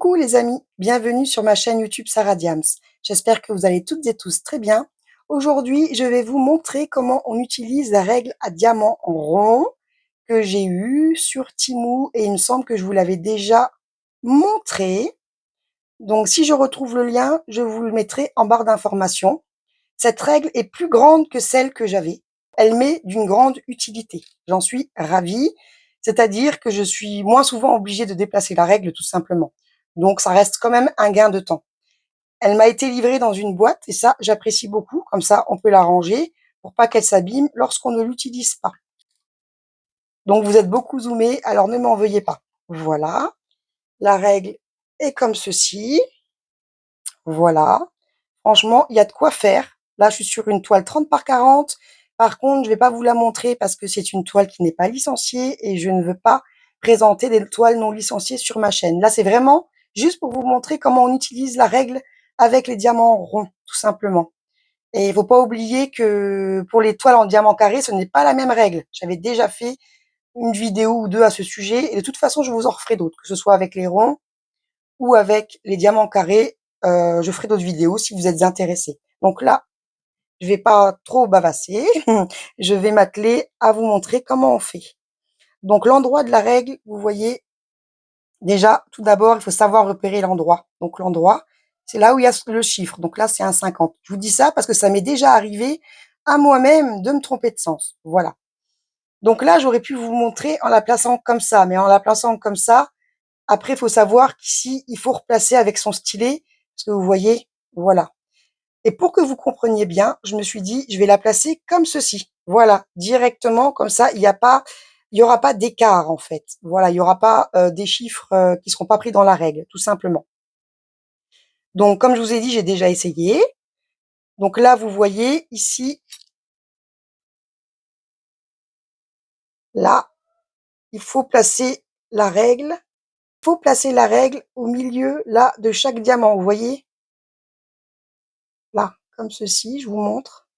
Coucou les amis, bienvenue sur ma chaîne YouTube Sarah Diams. J'espère que vous allez toutes et tous très bien. Aujourd'hui, je vais vous montrer comment on utilise la règle à diamant en rond que j'ai eue sur Temu et il me semble que je vous l'avais déjà montré. Donc si je retrouve le lien, je vous le mettrai en barre d'informations. Cette règle est plus grande que celle que j'avais. Elle m'est d'une grande utilité. J'en suis ravie. C'est-à-dire que je suis moins souvent obligée de déplacer la règle tout simplement. Donc ça reste quand même un gain de temps. Elle m'a été livrée dans une boîte et ça, j'apprécie beaucoup. Comme ça, on peut la ranger pour pas qu'elle s'abîme lorsqu'on ne l'utilise pas. Donc vous êtes beaucoup zoomé, alors ne m'en veuillez pas. Voilà. La règle est comme ceci. Voilà. Franchement, il y a de quoi faire. Là, je suis sur une toile 30 par 40. Par contre, je vais pas vous la montrer parce que c'est une toile qui n'est pas licenciée et je ne veux pas présenter des toiles non licenciées sur ma chaîne. Là, c'est vraiment juste pour vous montrer comment on utilise la règle avec les diamants ronds, tout simplement. Et il faut pas oublier que pour les toiles en diamant carré, ce n'est pas la même règle. J'avais déjà fait une vidéo ou deux à ce sujet et de toute façon, je vous en referai d'autres, que ce soit avec les ronds ou avec les diamants carrés. Je ferai d'autres vidéos si vous êtes intéressés. Donc là, je vais pas trop bavasser. Je vais m'atteler à vous montrer comment on fait. Donc l'endroit de la règle, vous voyez, déjà, tout d'abord, il faut savoir repérer l'endroit. Donc l'endroit, c'est là où il y a le chiffre. Donc là, c'est un 50. Je vous dis ça parce que ça m'est déjà arrivé à moi-même de me tromper de sens. Voilà. Donc là, j'aurais pu vous montrer en la plaçant comme ça. Mais en la plaçant comme ça, après, il faut savoir qu'ici, il faut replacer avec son stylet. Parce que vous voyez, voilà. Et pour que vous compreniez bien, je me suis dit, je vais la placer comme ceci. Voilà, directement, comme ça, il y aura pas d'écart, en fait. Voilà, il y aura pas des chiffres qui seront pas pris dans la règle, tout simplement. Donc, comme je vous ai dit, j'ai déjà essayé. Donc là, vous voyez ici, là, il faut placer la règle. Il faut placer la règle au milieu, là, de chaque diamant. Vous voyez? Là, comme ceci, je vous montre.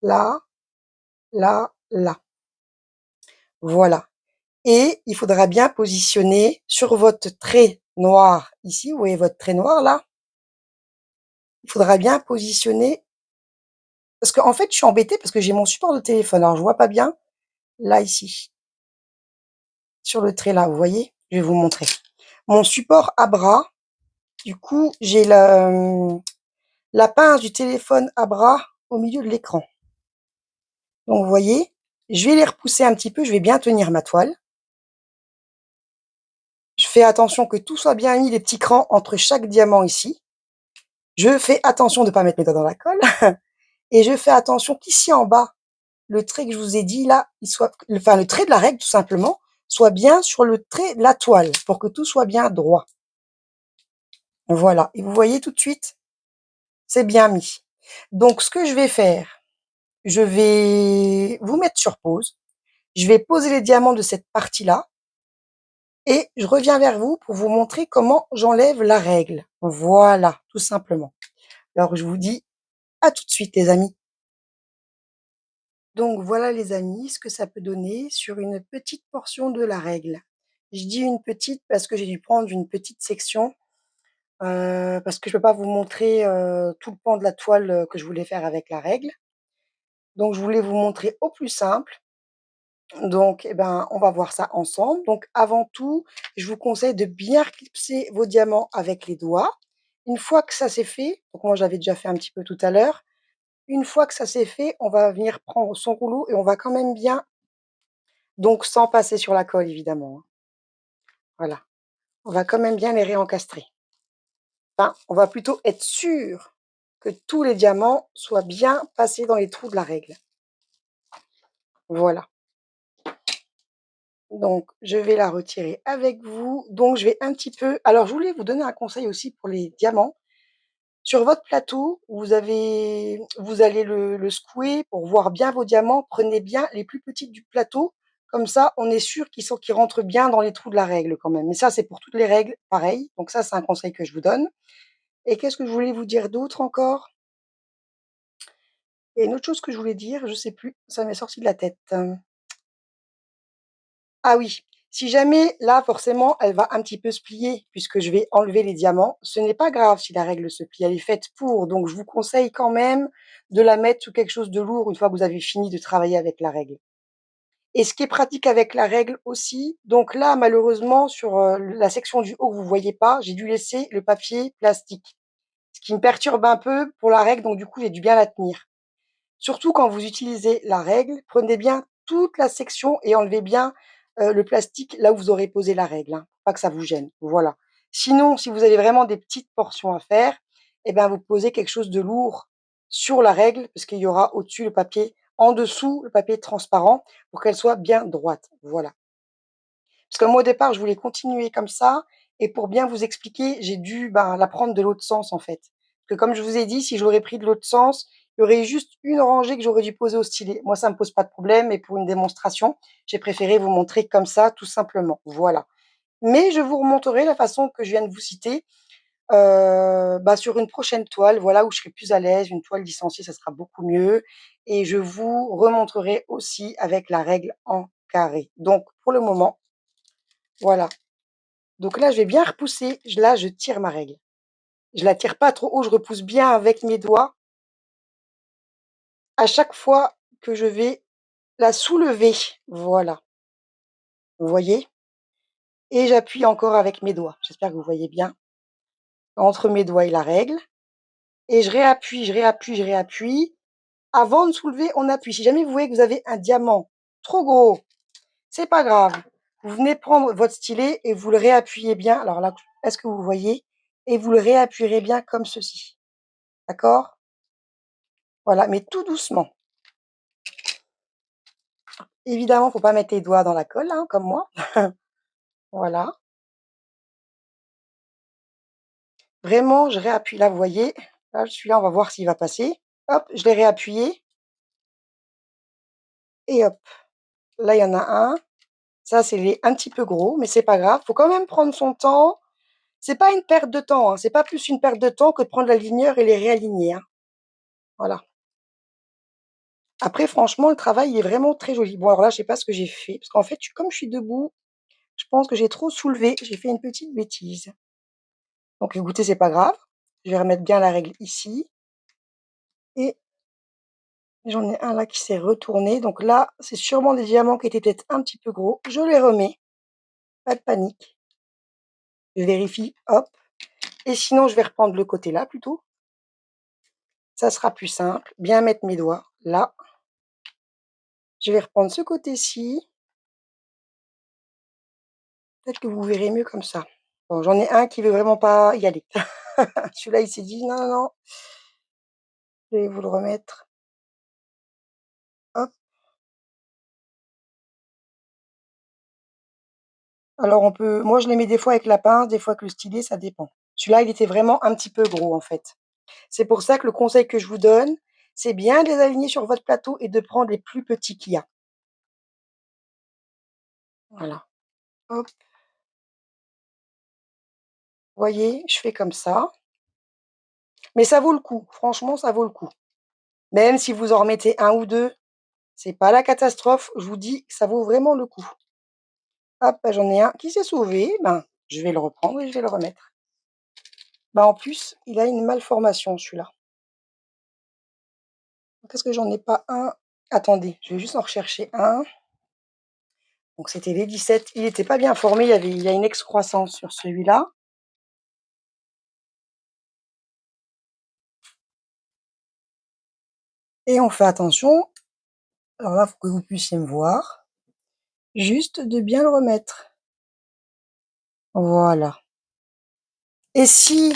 Là, là, là. Voilà. Et il faudra bien positionner sur votre trait noir ici, vous voyez votre trait noir là, il faudra bien positionner parce qu'en fait, je suis embêtée parce que j'ai mon support de téléphone, alors je vois pas bien, là ici, sur le trait là, vous voyez? Je vais vous montrer. Mon support à bras, du coup, j'ai la pince du téléphone à bras au milieu de l'écran. Donc vous voyez, je vais les repousser un petit peu, je vais bien tenir ma toile. Je fais attention que tout soit bien mis, les petits crans entre chaque diamant ici. Je fais attention de ne pas mettre mes doigts dans la colle et je fais attention qu'ici en bas, le trait que je vous ai dit là, il soit, enfin le trait de la règle tout simplement, soit bien sur le trait de la toile pour que tout soit bien droit. Voilà. Et vous voyez tout de suite, c'est bien mis. Donc ce que je vais faire, je vais vous mettre sur pause. Je vais poser les diamants de cette partie-là et je reviens vers vous pour vous montrer comment j'enlève la règle. Voilà, tout simplement. Alors je vous dis à tout de suite les amis. Donc voilà les amis, ce que ça peut donner sur une petite portion de la règle. Je dis une petite parce que j'ai dû prendre une petite section, parce que je peux pas vous montrer, tout le pan de la toile, que je voulais faire avec la règle. Donc je voulais vous montrer au plus simple. Donc eh ben, on va voir ça ensemble. Donc avant tout, je vous conseille de bien clipser vos diamants avec les doigts. Une fois que ça c'est fait, donc moi j'avais déjà fait un petit peu tout à l'heure. Une fois que ça c'est fait, on va venir prendre son rouleau et on va quand même bien. Donc sans passer sur la colle évidemment, hein. Voilà. On va quand même bien les réencastrer. Enfin, on va plutôt être sûr que tous les diamants soient bien passés dans les trous de la règle. Voilà. Donc je vais la retirer avec vous. Donc je vais un petit peu alors je voulais vous donner un conseil aussi pour les diamants. Sur votre plateau, vous allez le secouer pour voir bien vos diamants. Prenez bien les plus petites du plateau. Comme ça, on est sûr qu'ils rentrent bien dans les trous de la règle quand même. Mais ça, c'est pour toutes les règles, pareil. Donc ça, c'est un conseil que je vous donne. Et qu'est-ce que je voulais vous dire d'autre encore? Et une autre chose que je voulais dire, je sais plus, ça m'est sorti de la tête. Ah oui, Si jamais, là, forcément, elle va un petit peu se plier puisque je vais enlever les diamants, ce n'est pas grave si la règle se plie, elle est faite pour. Donc je vous conseille quand même de la mettre sous quelque chose de lourd une fois que vous avez fini de travailler avec la règle. Et ce qui est pratique avec la règle aussi, donc là, malheureusement, sur, la section du haut que vous voyez pas, j'ai dû laisser le papier plastique. Ce qui me perturbe un peu pour la règle, donc du coup, j'ai dû bien la tenir. Surtout quand vous utilisez la règle, prenez bien toute la section et enlevez bien, le plastique là où vous aurez posé la règle, hein, pour pas que ça vous gêne, voilà. Sinon, si vous avez vraiment des petites portions à faire, et ben, vous posez quelque chose de lourd sur la règle, parce qu'il y aura au-dessus le papier, en dessous le papier transparent pour qu'elle soit bien droite, voilà. Parce que moi, au départ, je voulais continuer comme ça et pour bien vous expliquer, j'ai dû, ben, la prendre de l'autre sens, en fait. Parce que comme je vous ai dit, si je l'aurais pris de l'autre sens, il y aurait juste une rangée que j'aurais dû poser au stylet. Moi, ça me pose pas de problème, mais pour une démonstration, j'ai préféré vous montrer comme ça, tout simplement. Voilà. Mais je vous remontrerai la façon que je viens de vous citer, bah, sur une prochaine toile, voilà, où je serai plus à l'aise. Une toile licenciée, ça sera beaucoup mieux et je vous remontrerai aussi avec la règle en carré. Donc pour le moment, voilà. Donc là, je vais bien repousser. Là, je tire ma règle. Je la tire pas trop haut, je repousse bien avec mes doigts à chaque fois que je vais la soulever. Voilà, vous voyez? Et j'appuie encore avec mes doigts. J'espère que vous voyez bien. Entre mes doigts et la règle. Et je réappuie, je réappuie, je réappuie. Avant de soulever, on appuie. Si jamais vous voyez que vous avez un diamant trop gros, c'est pas grave. Vous venez prendre votre stylet et vous le réappuyez bien. Alors là, est-ce que vous voyez? Et vous le réappuierez bien comme ceci. D'accord? Voilà, mais tout doucement. Évidemment, faut pas mettre les doigts dans la colle, hein, comme moi. Voilà. Vraiment, je réappuie. Là, vous voyez, là, celui-là, on va voir s'il va passer. Hop, je l'ai réappuyé et hop. Là, il y en a un. Ça, c'est les un petit peu gros, mais c'est pas grave. Faut quand même prendre son temps. C'est pas une perte de temps, hein. C'est pas plus une perte de temps que de prendre la ligneur et les réaligner, hein. Voilà. Après, franchement, le travail il est vraiment très joli. Bon, alors là, je sais pas ce que j'ai fait, parce qu'en fait, comme je suis debout, je pense que j'ai trop soulevé. J'ai fait une petite bêtise. Donc, écoutez, c'est pas grave. Je vais remettre bien la règle ici et j'en ai un là qui s'est retourné. Donc là, c'est sûrement des diamants qui étaient peut-être un petit peu gros. Je les remets, pas de panique. Je vérifie, hop. Et sinon, je vais reprendre le côté là plutôt. Ça sera plus simple. Bien mettre mes doigts là. Je vais reprendre ce côté-ci. Peut-être que vous verrez mieux comme ça. Bon, j'en ai un qui veut vraiment pas y aller. Celui-là, il s'est dit: «Non, non, non, je vais vous le remettre». Hop. Alors on peut moi je les mets des fois avec la pince, des fois avec le stylet, ça dépend. Celui-là, il était vraiment un petit peu gros, en fait. C'est pour ça que le conseil que je vous donne, c'est bien de les aligner sur votre plateau et de prendre les plus petits qu'il y a. Voilà. Hop, voyez, je fais comme ça. Mais ça vaut le coup, franchement, ça vaut le coup. Même si vous en remettez un ou 2, c'est pas la catastrophe, je vous dis que ça vaut vraiment le coup. Hop, bah, j'en ai un qui s'est sauvé, ben, je vais le reprendre et je vais le remettre. Bah, en plus, il a une malformation celui-là. Qu'est-ce que j'en ai pas un? Attendez, je vais juste en rechercher un. Donc c'était les 17. Il était pas bien formé, il y a une excroissance sur celui-là et on fait attention, alors là, il faut que vous puissiez me voir, juste de bien le remettre. Voilà. Et si,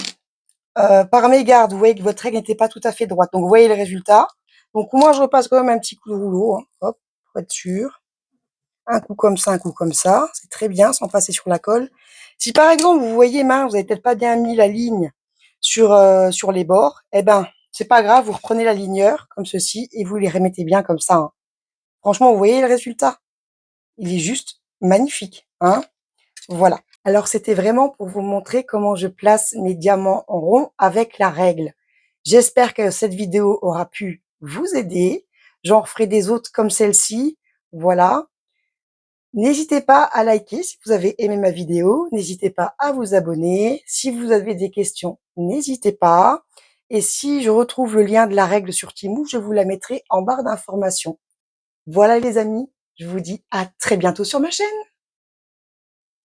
par mégarde, vous voyez que votre règle n'était pas tout à fait droite, donc vous voyez le résultat. Donc moi, je repasse quand même un petit coup de rouleau, hein, hop, pour être sûr. Un coup comme ça, un coup comme ça, c'est très bien, sans passer sur la colle. Si par exemple, vous voyez mince, vous avez peut-être pas bien mis la ligne sur les bords, eh ben, c'est pas grave, vous reprenez la ligneur comme ceci et vous les remettez bien comme ça, hein. Franchement, vous voyez le résultat? Il est juste magnifique, hein? Voilà. Alors, c'était vraiment pour vous montrer comment je place mes diamants en rond avec la règle. J'espère que cette vidéo aura pu vous aider. J'en referai des autres comme celle-ci. Voilà. N'hésitez pas à liker si vous avez aimé ma vidéo, n'hésitez pas à vous abonner. Si vous avez des questions, n'hésitez pas. Et si je retrouve le lien de la règle sur Temu, je vous la mettrai en barre d'informations. Voilà les amis, je vous dis à très bientôt sur ma chaîne.